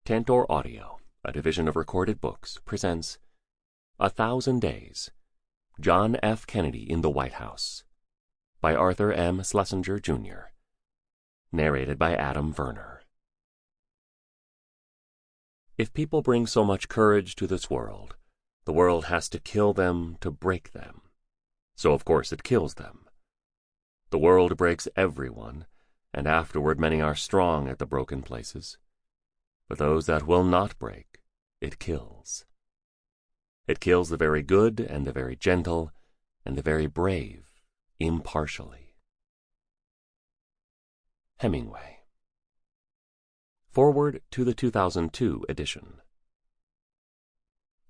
Tantor Audio, a division of Recorded Books, presents 1,000 Days, John F. Kennedy in the White House, by Arthur M. Schlesinger Jr., narrated by Adam Verner. If people bring so much courage to this world, the world has to kill them to break them. So of course it kills them. The world breaks everyone, and afterward many are strong at the broken places. But those that will not break, it kills. It kills the very good and the very gentle and the very brave impartially. Hemingway. Foreword to the 2002 edition.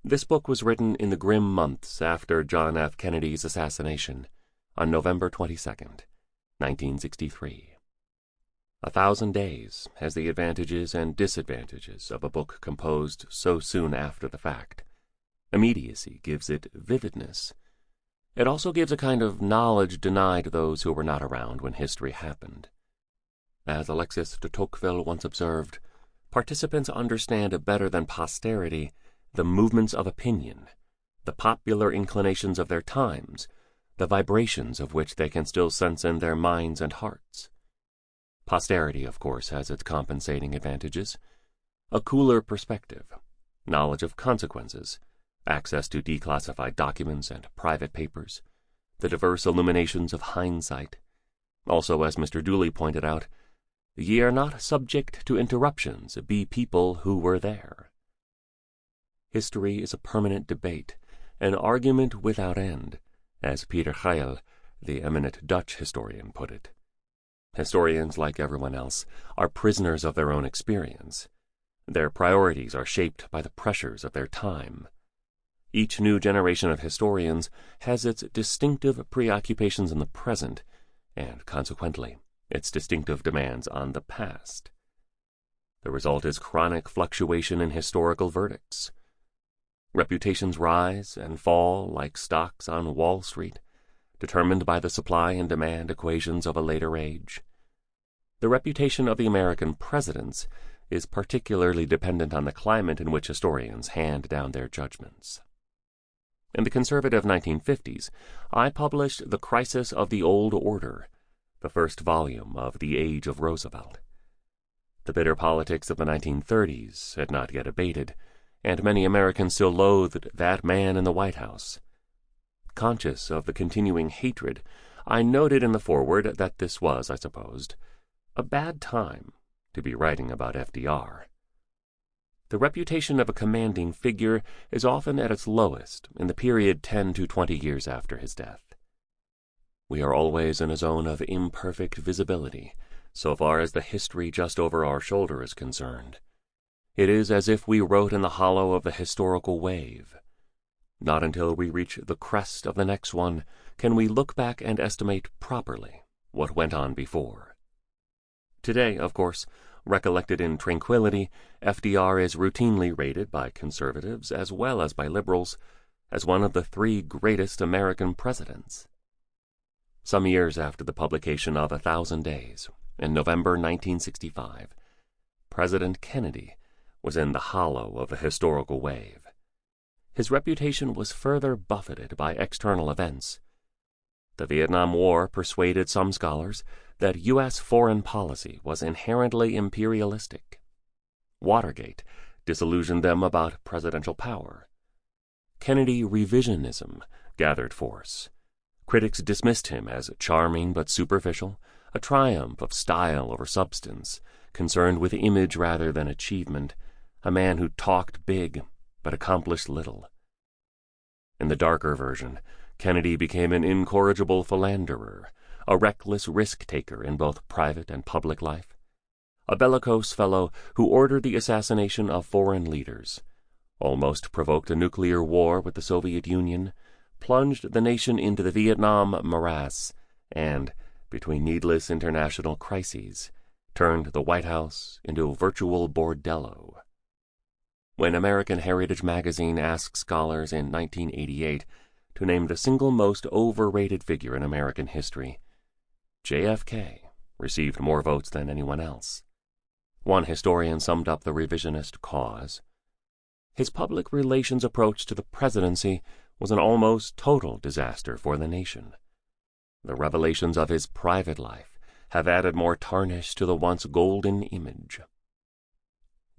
This book was written in the grim months after John F. Kennedy's assassination on November 22, 1963. 1,000 Days has the advantages and disadvantages of a book composed so soon after the fact. Immediacy gives it vividness. It also gives a kind of knowledge denied those who were not around when history happened. As Alexis de Tocqueville once observed, participants understand better than posterity the movements of opinion, the popular inclinations of their times, the vibrations of which they can still sense in their minds and hearts. Posterity, of course, has its compensating advantages: a cooler perspective, knowledge of consequences, access to declassified documents and private papers, the diverse illuminations of hindsight. Also, as Mr. Dooley pointed out, ye are not subject to interruptions, be people who were there. History is a permanent debate, an argument without end, as Peter Geyl, the eminent Dutch historian, put it. Historians, like everyone else, are prisoners of their own experience. Their priorities are shaped by the pressures of their time. Each new generation of historians has its distinctive preoccupations in the present, and, consequently, its distinctive demands on the past. The result is chronic fluctuation in historical verdicts. Reputations rise and fall like stocks on Wall Street, determined by the supply and demand equations of a later age. The reputation of the American presidents is particularly dependent on the climate in which historians hand down their judgments. In the conservative 1950s, I published The Crisis of the Old Order, the first volume of The Age of Roosevelt. The bitter politics of the 1930s had not yet abated, and many Americans still loathed that man in the White House. Conscious of the continuing hatred, I noted in the foreword that this was, I supposed, a bad time to be writing about FDR. The reputation of a commanding figure is often at its lowest in the period 10 to 20 years after his death. We are always in a zone of imperfect visibility, so far as the history just over our shoulder is concerned. It is as if we wrote in the hollow of the historical wave. Not until we reach the crest of the next one can we look back and estimate properly what went on before. Today, of course, recollected in tranquility, FDR is routinely rated by conservatives as well as by liberals as one of the 3 greatest American presidents. Some years after the publication of 1,000 Days, in November 1965, President Kennedy was in the hollow of the historical wave. His reputation was further buffeted by external events. The Vietnam War persuaded some scholars that U.S. foreign policy was inherently imperialistic. Watergate disillusioned them about presidential power. Kennedy revisionism gathered force. Critics dismissed him as charming but superficial, a triumph of style over substance, concerned with image rather than achievement, a man who talked big but accomplished little. In the darker version, Kennedy became an incorrigible philanderer, a reckless risk-taker in both private and public life, a bellicose fellow who ordered the assassination of foreign leaders, almost provoked a nuclear war with the Soviet Union, plunged the nation into the Vietnam morass, and, between needless international crises, turned the White House into a virtual bordello. When American Heritage magazine asked scholars in 1988 to name the single most overrated figure in American history, JFK received more votes than anyone else. One historian summed up the revisionist cause. His public relations approach to the presidency was an almost total disaster for the nation. The revelations of his private life have added more tarnish to the once golden image.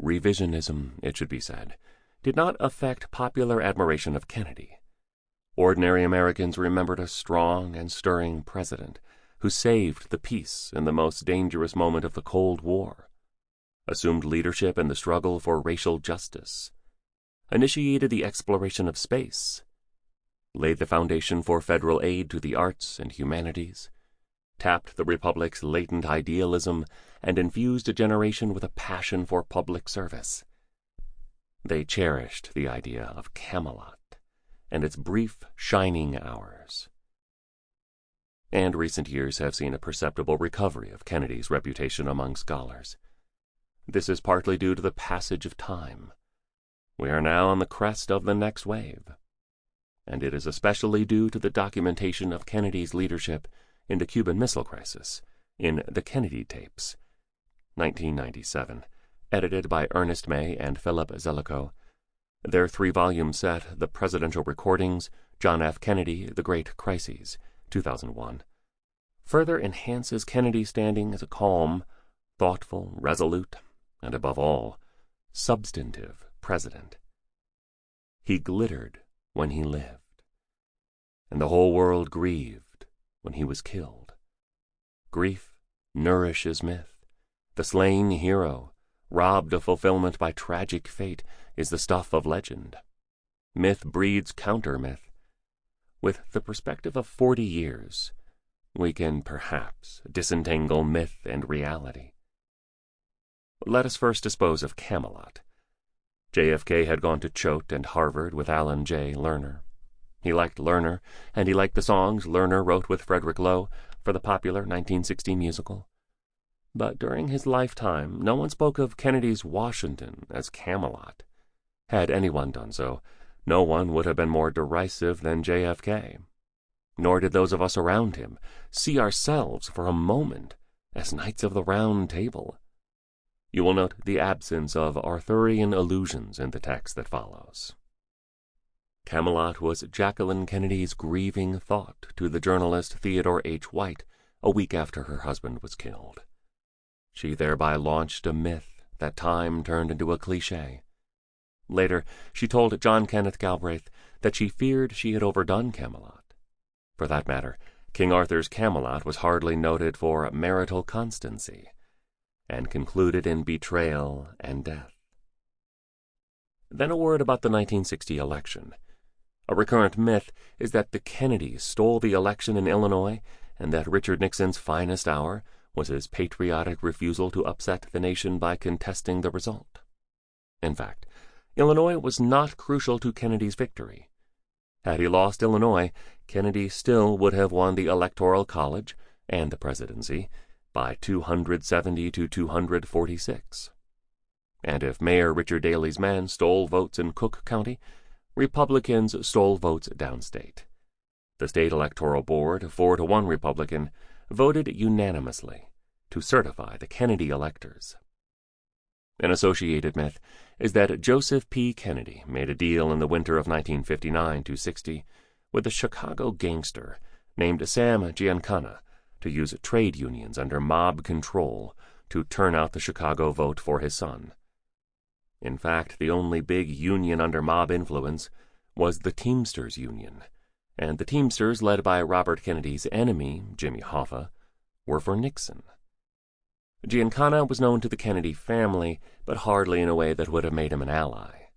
Revisionism, it should be said, did not affect popular admiration of Kennedy. Ordinary Americans remembered a strong and stirring president who saved the peace in the most dangerous moment of the Cold War, assumed leadership in the struggle for racial justice, initiated the exploration of space, laid the foundation for federal aid to the arts and humanities, tapped the Republic's latent idealism, and infused a generation with a passion for public service. They cherished the idea of Camelot and its brief, shining hours. And recent years have seen a perceptible recovery of Kennedy's reputation among scholars. This is partly due to the passage of time. We are now on the crest of the next wave. And it is especially due to the documentation of Kennedy's leadership in the Cuban Missile Crisis in The Kennedy Tapes, 1997, edited by Ernest May and Philip Zelikow. Their 3-volume set, The Presidential Recordings, John F. Kennedy, The Great Crises, 2001, further enhances Kennedy's standing as a calm, thoughtful, resolute, and above all, substantive president. He glittered when he lived, and the whole world grieved when he was killed. Grief nourishes myth. The slain hero, robbed of fulfillment by tragic fate, is the stuff of legend. Myth breeds counter-myth. With the perspective of 40 years, we can perhaps disentangle myth and reality. Let us first dispose of Camelot. JFK had gone to Choate and Harvard with Alan J. Lerner. He liked Lerner, and he liked the songs Lerner wrote with Frederick Lowe for the popular 1960 musical. But during his lifetime, no one spoke of Kennedy's Washington as Camelot. Had anyone done so, no one would have been more derisive than JFK. Nor did those of us around him see ourselves for a moment as Knights of the Round Table. You will note the absence of Arthurian allusions in the text that follows. Camelot was Jacqueline Kennedy's grieving thought to the journalist Theodore H. White a week after her husband was killed. She thereby launched a myth that time turned into a cliché. Later, she told John Kenneth Galbraith that she feared she had overdone Camelot. For that matter, King Arthur's Camelot was hardly noted for marital constancy, and concluded in betrayal and death. Then a word about the 1960 election. A recurrent myth is that the Kennedys stole the election in Illinois, and that Richard Nixon's finest hour was his patriotic refusal to upset the nation by contesting the result. In fact, Illinois was not crucial to Kennedy's victory. Had he lost Illinois, Kennedy still would have won the Electoral College and the presidency by 270 to 246. And if Mayor Richard Daley's men stole votes in Cook County, Republicans stole votes downstate. The state electoral board, 4-1 Republican, voted unanimously to certify the Kennedy electors. An associated myth is that Joseph P. Kennedy made a deal in the winter of 1959-60 with a Chicago gangster named Sam Giancana to use trade unions under mob control to turn out the Chicago vote for his son. In fact, the only big union under mob influence was the Teamsters Union, and the Teamsters, led by Robert Kennedy's enemy, Jimmy Hoffa, were for Nixon. Giancana was known to the Kennedy family, but hardly in a way that would have made him an ally.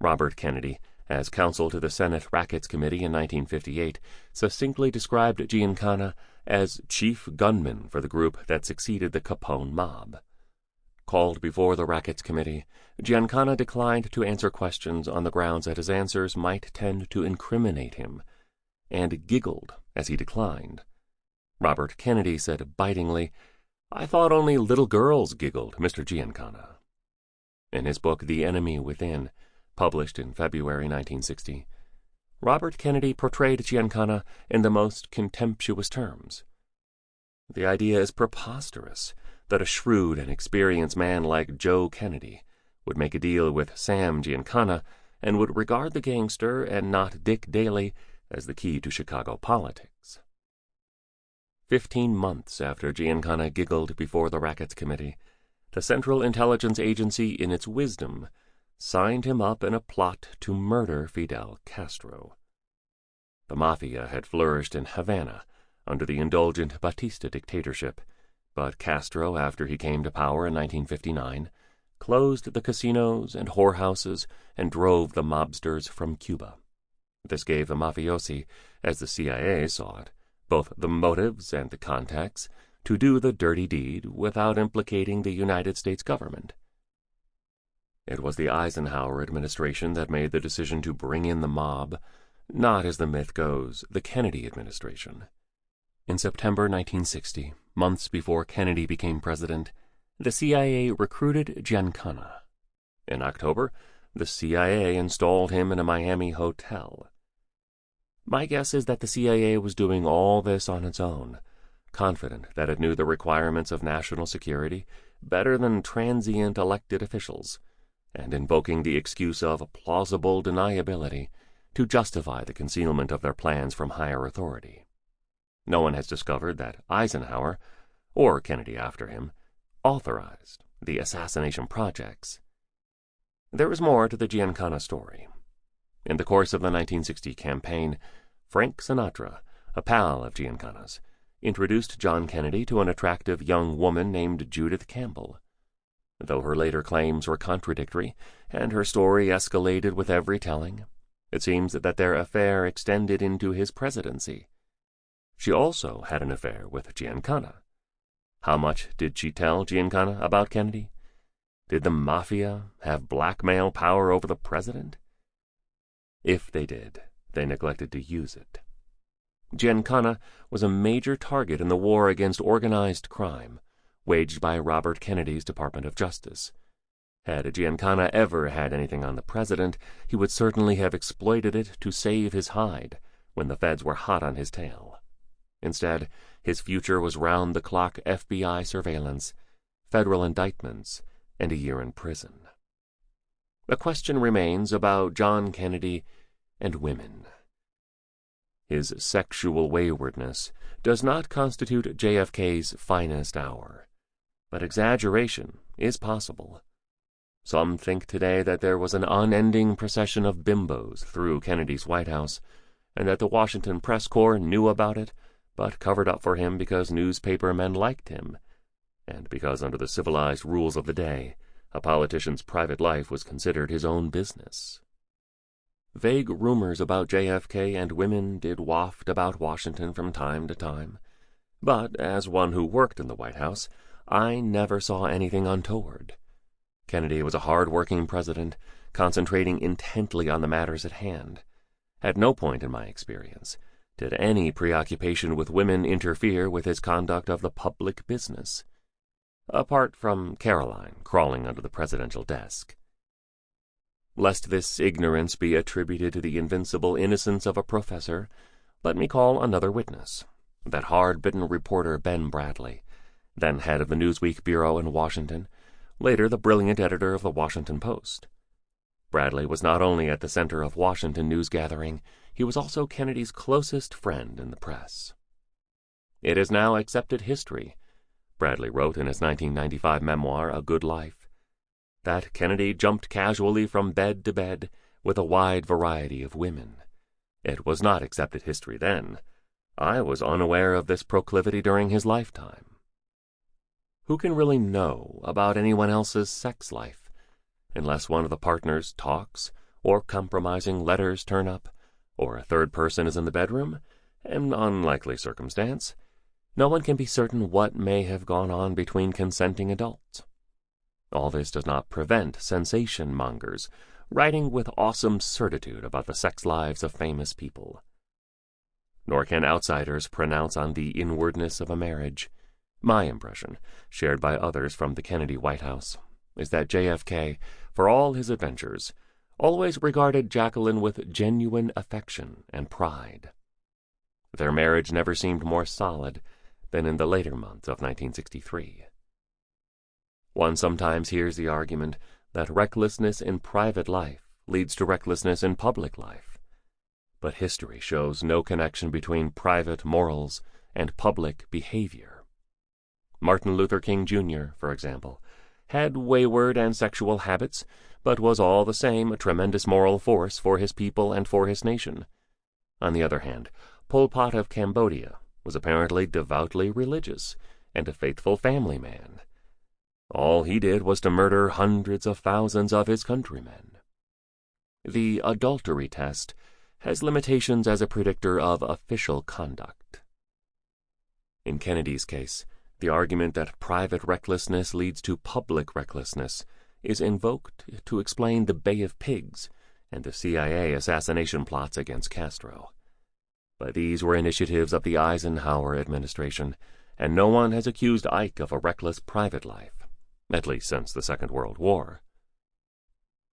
Robert Kennedy, as counsel to the Senate Rackets Committee in 1958, succinctly described Giancana as chief gunman for the group that succeeded the Capone mob. Called before the Rackets Committee, Giancana declined to answer questions on the grounds that his answers might tend to incriminate him, and giggled as he declined. Robert Kennedy said bitingly, "I thought only little girls giggled, Mr. Giancana." In his book The Enemy Within, published in February 1960, Robert Kennedy portrayed Giancana in the most contemptuous terms. The idea is preposterous that a shrewd and experienced man like Joe Kennedy would make a deal with Sam Giancana and would regard the gangster and not Dick Daley as the key to Chicago politics. 15 months after Giancana giggled before the Rackets Committee, the Central Intelligence Agency, in its wisdom, signed him up in a plot to murder Fidel Castro. The Mafia had flourished in Havana under the indulgent Batista dictatorship, but Castro, after he came to power in 1959, closed the casinos and whorehouses and drove the mobsters from Cuba. This gave the mafiosi, as the CIA saw it, both the motives and the contacts to do the dirty deed without implicating the United States government. It was the Eisenhower administration that made the decision to bring in the mob, not, as the myth goes, the Kennedy administration. In September 1960, months before Kennedy became president, the CIA recruited Giancana. In October, the CIA installed him in a Miami hotel. My guess is that the CIA was doing all this on its own, confident that it knew the requirements of national security better than transient elected officials, and invoking the excuse of plausible deniability to justify the concealment of their plans from higher authority. No one has discovered that Eisenhower, or Kennedy after him, authorized the assassination projects. There is more to the Giancana story. In the course of the 1960 campaign, Frank Sinatra, a pal of Giancana's, introduced John Kennedy to an attractive young woman named Judith Campbell. Though her later claims were contradictory, and her story escalated with every telling, it seems that their affair extended into his presidency. She also had an affair with Giancana. How much did she tell Giancana about Kennedy? Did the Mafia have blackmail power over the president? If they did, they neglected to use it. Giancana was a major target in the war against organized crime, waged by Robert Kennedy's Department of Justice. Had Giancana ever had anything on the president, he would certainly have exploited it to save his hide when the feds were hot on his tail. Instead, his future was round-the-clock FBI surveillance, federal indictments, and a year in prison. The question remains about John Kennedy and women. His sexual waywardness does not constitute JFK's finest hour, but exaggeration is possible. Some think today that there was an unending procession of bimbos through Kennedy's White House, and that the Washington press corps knew about it, but covered up for him because newspaper men liked him, and because under the civilized rules of the day, a politician's private life was considered his own business. Vague rumors about JFK and women did waft about Washington from time to time, but as one who worked in the White House, I never saw anything untoward. Kennedy was a hard-working president, concentrating intently on the matters at hand. At no point in my experience did any preoccupation with women interfere with his conduct of the public business, apart from Caroline crawling under the presidential desk. Lest this ignorance be attributed to the invincible innocence of a professor, let me call another witness, that hard-bitten reporter Ben Bradley, then head of the Newsweek bureau in Washington, later the brilliant editor of the Washington Post. Bradley was not only at the center of Washington news-gathering, he was also Kennedy's closest friend in the press. It is now accepted history, Bradley wrote in his 1995 memoir, A Good Life, that Kennedy jumped casually from bed to bed with a wide variety of women. It was not accepted history then. I was unaware of this proclivity during his lifetime. Who can really know about anyone else's sex life, unless one of the partners talks, or compromising letters turn up, or a third person is in the bedroom? An unlikely circumstance. No one can be certain what may have gone on between consenting adults. All this does not prevent sensation mongers writing with awesome certitude about the sex lives of famous people. Nor can outsiders pronounce on the inwardness of a marriage. My impression, shared by others from the Kennedy White House, is that JFK, for all his adventures, always regarded Jacqueline with genuine affection and pride. Their marriage never seemed more solid than in the later months of 1963. One sometimes hears the argument that recklessness in private life leads to recklessness in public life. But history shows no connection between private morals and public behavior. Martin Luther King Jr., for example, had wayward and sexual habits, but was all the same a tremendous moral force for his people and for his nation. On the other hand, Pol Pot of Cambodia was apparently devoutly religious and a faithful family man. All he did was to murder hundreds of thousands of his countrymen. The adultery test has limitations as a predictor of official conduct. In Kennedy's case, the argument that private recklessness leads to public recklessness is invoked to explain the Bay of Pigs and the CIA assassination plots against Castro. But these were initiatives of the Eisenhower administration, and no one has accused Ike of a reckless private life, at least since the Second World War.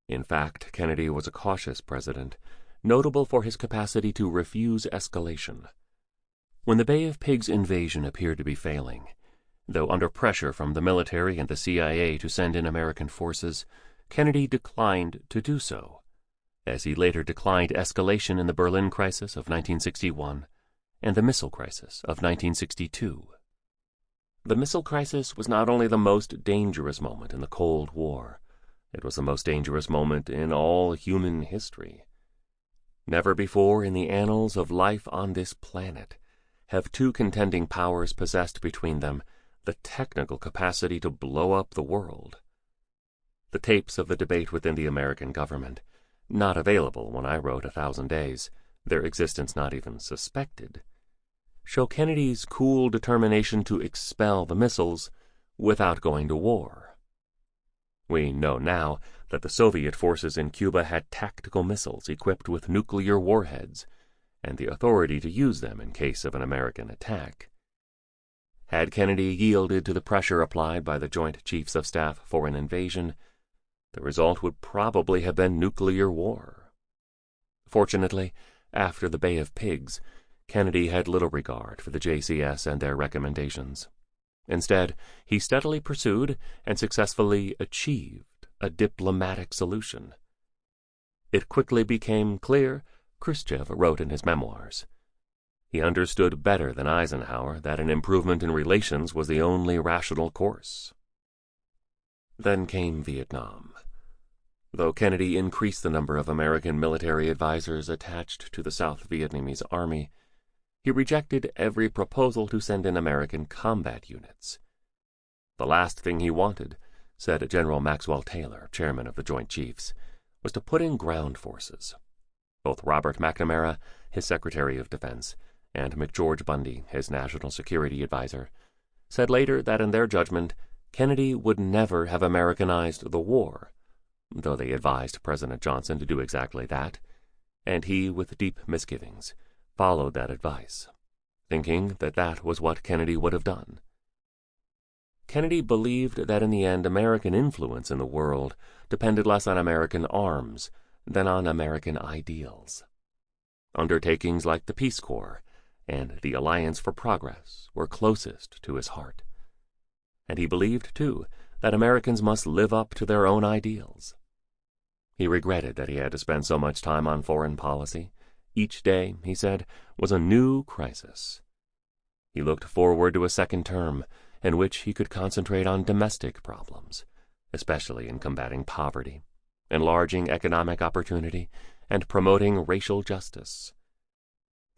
In fact, Kennedy was a cautious president, notable for his capacity to refuse escalation. When the Bay of Pigs invasion appeared to be failing, though under pressure from the military and the CIA to send in American forces, Kennedy declined to do so, as he later declined escalation in the Berlin crisis of 1961 and the missile crisis of 1962. The missile crisis was not only the most dangerous moment in the Cold War, it was the most dangerous moment in all human history. Never before in the annals of life on this planet have two contending powers possessed between them the technical capacity to blow up the world. The tapes of the debate within the American government, not available when I wrote 1,000 Days, their existence not even suspected, show Kennedy's cool determination to expel the missiles without going to war. We know now that the Soviet forces in Cuba had tactical missiles equipped with nuclear warheads and the authority to use them in case of an American attack. Had Kennedy yielded to the pressure applied by the Joint Chiefs of Staff for an invasion, the result would probably have been nuclear war. Fortunately, after the Bay of Pigs, Kennedy had little regard for the JCS and their recommendations. Instead, he steadily pursued and successfully achieved a diplomatic solution. It quickly became clear, Khrushchev wrote in his memoirs, he understood better than Eisenhower that an improvement in relations was the only rational course. Then came Vietnam. Though Kennedy increased the number of American military advisors attached to the South Vietnamese Army, he rejected every proposal to send in American combat units. The last thing he wanted, said General Maxwell Taylor, chairman of the Joint Chiefs, was to put in ground forces. Both Robert McNamara, his Secretary of Defense, and McGeorge Bundy, his National Security Advisor, said later that in their judgment, Kennedy would never have Americanized the war, though they advised President Johnson to do exactly that, and he, with deep misgivings, followed that advice, thinking that that was what Kennedy would have done. Kennedy believed that in the end American influence in the world depended less on American arms than on American ideals. Undertakings like the Peace Corps and the Alliance for Progress were closest to his heart. And he believed, too, that Americans must live up to their own ideals. He regretted that he had to spend so much time on foreign policy. Each day, he said, was a new crisis. He looked forward to a second term in which he could concentrate on domestic problems, especially in combating poverty, enlarging economic opportunity, and promoting racial justice.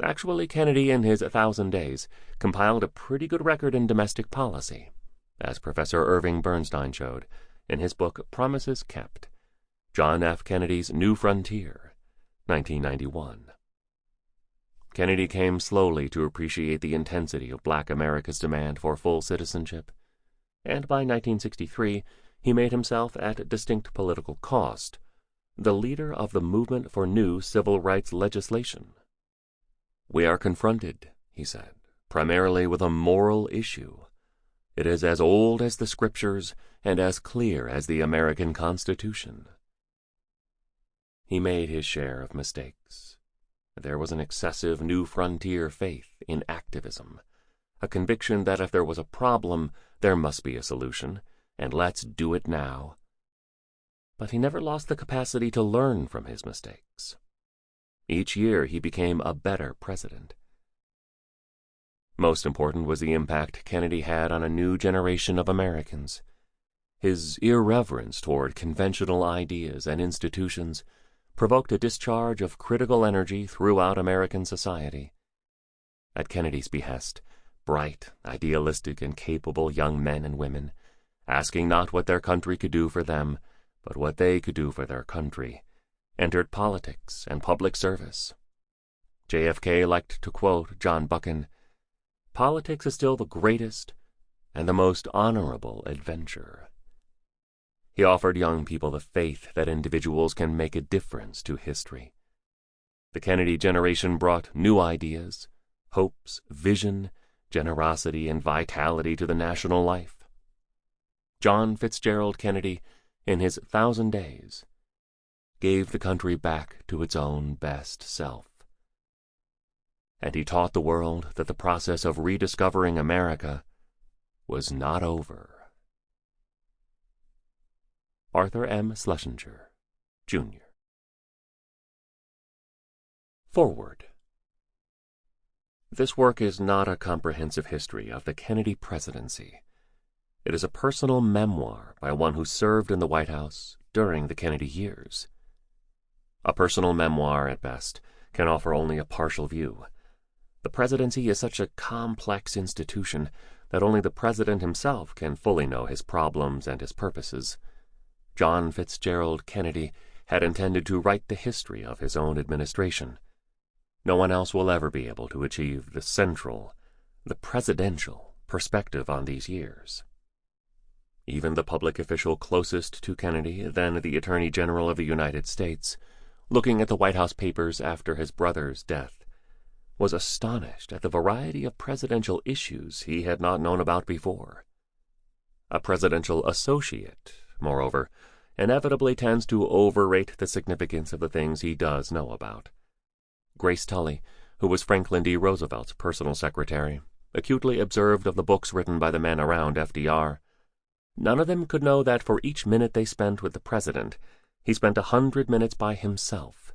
Actually, Kennedy, in his 1,000 Days, compiled a pretty good record in domestic policy, as Professor Irving Bernstein showed in his book Promises Kept, John F. Kennedy's New Frontier, 1991. Kennedy came slowly to appreciate the intensity of Black America's demand for full citizenship, and by 1963 he made himself, at distinct political cost, the leader of the movement for new civil rights legislation. We are confronted, he said, primarily with a moral issue. It is as old as the Scriptures and as clear as the American Constitution. He made his share of mistakes. There was an excessive New Frontier faith in activism, a conviction that if there was a problem, there must be a solution, and let's do it now. But he never lost the capacity to learn from his mistakes. Each year he became a better president. Most important was the impact Kennedy had on a new generation of Americans. His irreverence toward conventional ideas and institutions provoked a discharge of critical energy throughout American society. At Kennedy's behest, bright, idealistic, and capable young men and women, asking not what their country could do for them, but what they could do for their country, entered politics and public service. JFK liked to quote John Buchan, "Politics is still the greatest and the most honorable adventure." He offered young people the faith that individuals can make a difference to history. The Kennedy generation brought new ideas, hopes, vision, generosity, and vitality to the national life. John Fitzgerald Kennedy, in his 1,000 days, gave the country back to its own best self. And he taught the world that the process of rediscovering America was not over. Arthur M. Schlesinger, Jr. Foreword. This work is not a comprehensive history of the Kennedy presidency. It is a personal memoir by one who served in the White House during the Kennedy years. A personal memoir, at best, can offer only a partial view. The presidency is such a complex institution that only the president himself can fully know his problems and his purposes. John Fitzgerald Kennedy had intended to write the history of his own administration. No one else will ever be able to achieve the central, the presidential, perspective on these years. Even the public official closest to Kennedy, then the Attorney General of the United States, looking at the White House papers after his brother's death, was astonished at the variety of presidential issues he had not known about before. A presidential associate, moreover, inevitably tends to overrate the significance of the things he does know about. Grace Tully, who was Franklin D. Roosevelt's personal secretary, acutely observed of the books written by the men around FDR, "None of them could know that for each minute they spent with the president, he spent 100 minutes by himself,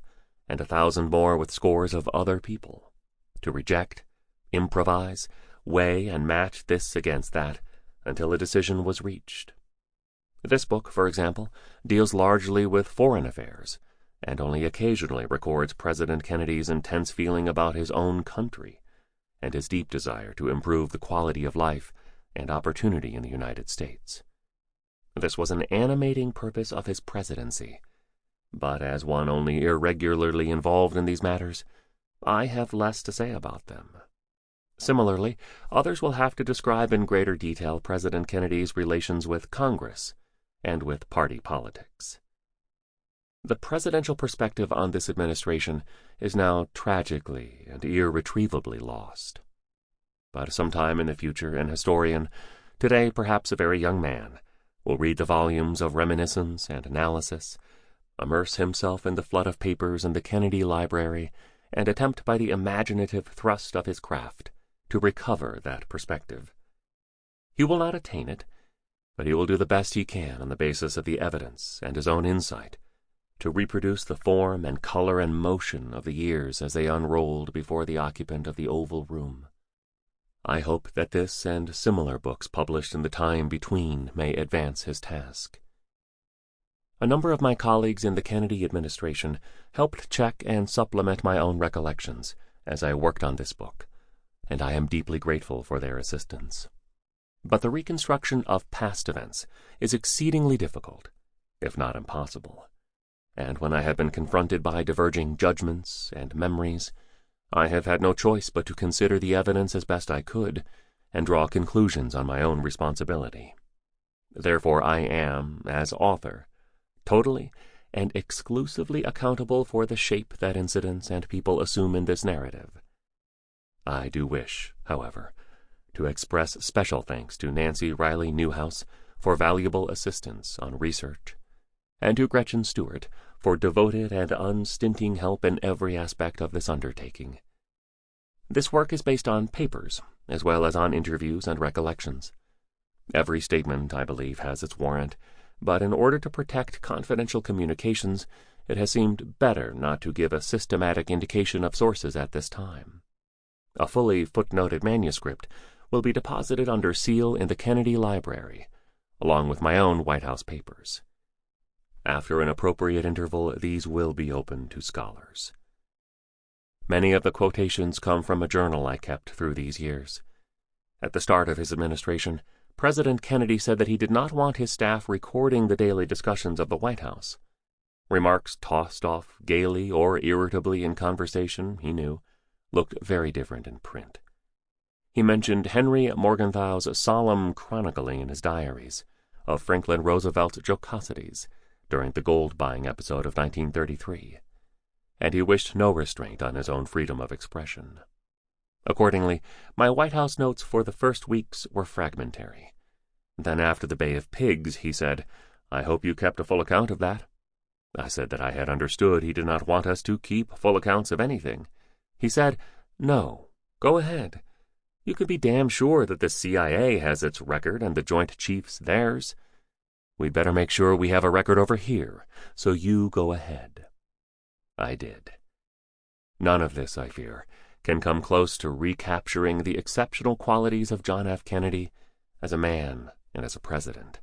and 1,000 more with scores of other people, to reject, improvise, weigh, and match this against that, until a decision was reached." This book, for example, deals largely with foreign affairs, and only occasionally records President Kennedy's intense feeling about his own country, and his deep desire to improve the quality of life and opportunity in the United States. This was an animating purpose of his presidency, but as one only irregularly involved in these matters, I have less to say about them. Similarly, others will have to describe in greater detail President Kennedy's relations with Congress and with party politics. The presidential perspective on this administration is now tragically and irretrievably lost. But sometime in the future, an historian, today perhaps a very young man, will read the volumes of reminiscence and analysis, immerse himself in the flood of papers in the Kennedy Library, and attempt by the imaginative thrust of his craft to recover that perspective. He will not attain it, but he will do the best he can on the basis of the evidence and his own insight to reproduce the form and color and motion of the years as they unrolled before the occupant of the Oval Room. I hope that this and similar books published in the time between may advance his task. A number of my colleagues in the Kennedy administration helped check and supplement my own recollections as I worked on this book, and I am deeply grateful for their assistance. But the reconstruction of past events is exceedingly difficult, if not impossible, and when I have been confronted by diverging judgments and memories, I have had no choice but to consider the evidence as best I could and draw conclusions on my own responsibility. Therefore I am, as author, totally and exclusively accountable for the shape that incidents and people assume in this narrative. I do wish, however, to express special thanks to Nancy Riley Newhouse for valuable assistance on research, and to Gretchen Stewart for devoted and unstinting help in every aspect of this undertaking. This work is based on papers, as well as on interviews and recollections. Every statement, I believe, has its warrant, but in order to protect confidential communications, it has seemed better not to give a systematic indication of sources at this time. A fully footnoted manuscript will be deposited under seal in the Kennedy Library, along with my own White House papers. After an appropriate interval, these will be open to scholars. Many of the quotations come from a journal I kept through these years. At the start of his administration, President Kennedy said that he did not want his staff recording the daily discussions of the White House. Remarks tossed off gaily or irritably in conversation, he knew, looked very different in print. He mentioned Henry Morgenthau's solemn chronicling in his diaries of Franklin Roosevelt's jocosities during the gold-buying episode of 1933, and he wished no restraint on his own freedom of expression. Accordingly, my White House notes for the first weeks were fragmentary. Then after the Bay of Pigs, he said, "I hope you kept a full account of that." I said that I had understood he did not want us to keep full accounts of anything. He said, "No, go ahead. You can be damn sure that the CIA has its record and the Joint Chiefs theirs. We'd better make sure we have a record over here, so you go ahead." I did. None of this, I fear, can come close to recapturing the exceptional qualities of John F. Kennedy as a man and as a president.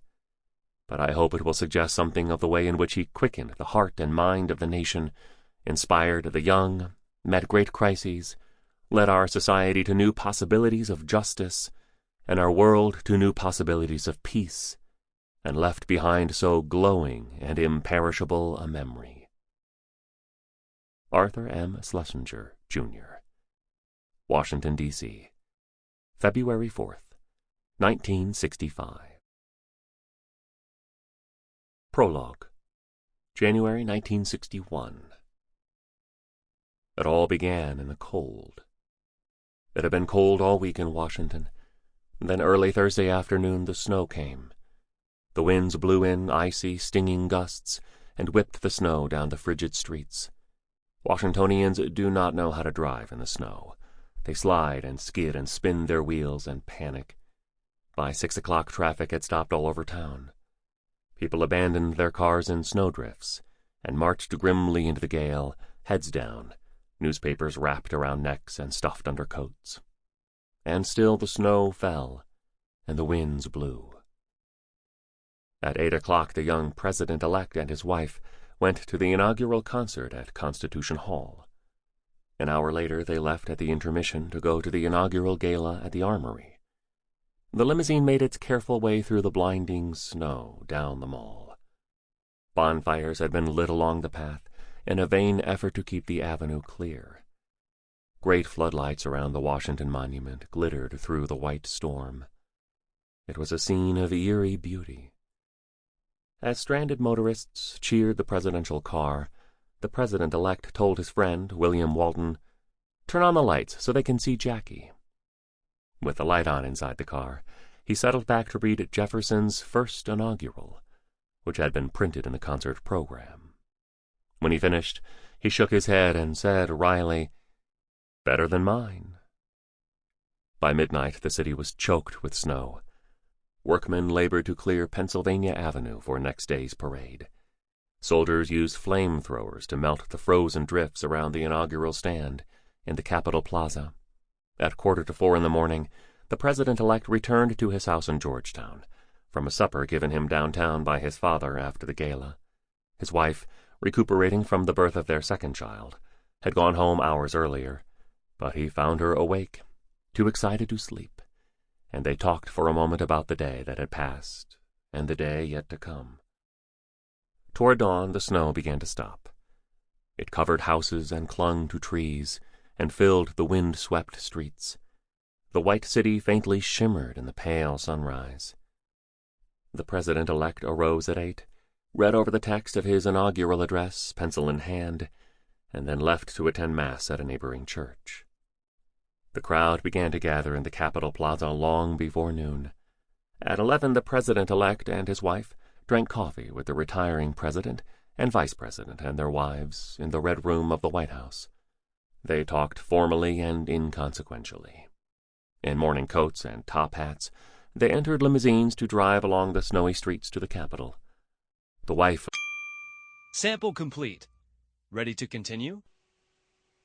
But I hope it will suggest something of the way in which he quickened the heart and mind of the nation, inspired the young, met great crises, led our society to new possibilities of justice, and our world to new possibilities of peace, and left behind so glowing and imperishable a memory. Arthur M. Schlesinger, Jr. Washington, D.C., February 4th, 1965. Prologue, January 1961. It all began in the cold. It had been cold all week in Washington. Then early Thursday afternoon the snow came. The winds blew in icy, stinging gusts and whipped the snow down the frigid streets. Washingtonians do not know how to drive in the snow. They slide and skid and spin their wheels and panic. By 6 o'clock traffic had stopped all over town. People abandoned their cars in snowdrifts and marched grimly into the gale, heads down, newspapers wrapped around necks and stuffed under coats. And still the snow fell, and the winds blew. At 8 o'clock the young president-elect and his wife went to the inaugural concert at Constitution Hall. An hour later they left at the intermission to go to the inaugural gala at the Armory. The limousine made its careful way through the blinding snow down the mall. Bonfires had been lit along the path in a vain effort to keep the avenue clear. Great floodlights around the Washington Monument glittered through the white storm. It was a scene of eerie beauty. As stranded motorists cheered the presidential car, the president-elect told his friend, William Walton, "Turn on the lights so they can see Jackie." With the light on inside the car, he settled back to read Jefferson's first inaugural, which had been printed in the concert program. When he finished, he shook his head and said wryly, "Better than mine." By midnight, the city was choked with snow. Workmen labored to clear Pennsylvania Avenue for next day's parade. Soldiers used flamethrowers to melt the frozen drifts around the inaugural stand in the Capitol Plaza. At 3:45 in the morning, the president-elect returned to his house in Georgetown, from a supper given him downtown by his father after the gala. His wife, recuperating from the birth of their second child, had gone home hours earlier, but he found her awake, too excited to sleep, and they talked for a moment about the day that had passed and the day yet to come. Toward dawn, the snow began to stop. It covered houses and clung to trees and filled the wind-swept streets. The white city faintly shimmered in the pale sunrise. The president-elect arose at 8, read over the text of his inaugural address, pencil in hand, and then left to attend Mass at a neighboring church. The crowd began to gather in the Capitol Plaza long before noon. At 11, the president-elect and his wife drank coffee with the retiring president and vice president and their wives in the Red Room of the White House. They talked formally and inconsequentially. In morning coats and top hats, They entered limousines to drive along the snowy streets to the Capitol. The wife... Sample complete. Ready to continue?